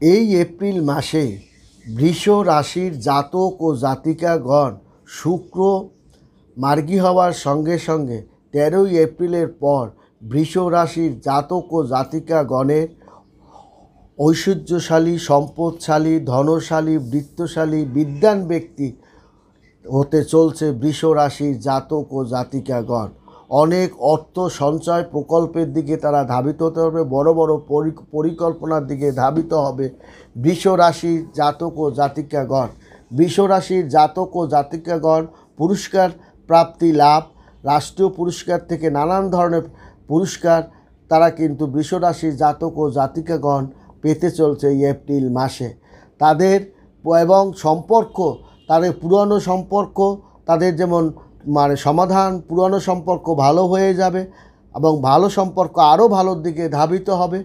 এই এপ্রিল মাসে বৃষ রাশির জাতক ও জাতিকাগণ শুক্র মার্গী হওয়ার সঙ্গে সঙ্গে 13ই এপ্রিলের পর বৃষ রাশির জাতক ও জাতিকাগণের ঐশ্বর্যশালী, সম্পদশালী, ধনশালী, বৃত্তশালী, বিদ্বান ব্যক্তি হতে চলছে বৃষ রাশির জাতক ও জাতিকাগণ। অনেক অর্থ সঞ্চয় প্রকল্পের দিকে তারা ধাবিত হতে হবে, বড় বড় পরিকল্পনার দিকে ধাবিত হবে বৃষ রাশির জাতক ও জাতিকাগণ। বৃষ রাশির জাতক ও জাতিকাগণ পুরস্কার প্রাপ্তি লাভ, রাষ্ট্রীয় পুরস্কার থেকে নানান ধরনের পুরস্কার তারা কিন্তু বৃষ রাশির জাতক ও জাতিকাগণ পেতে চলছে এই এপ্রিল মাসে। তাদের এবং সম্পর্ক, তাদের পুরনো সম্পর্ক, তাদের যেমন সমাধান, পুরনো সম্পর্ক ভালো হয়ে যাবে এবং ভালো সম্পর্ক আরও ভালোর দিকে ধাবিত হবে।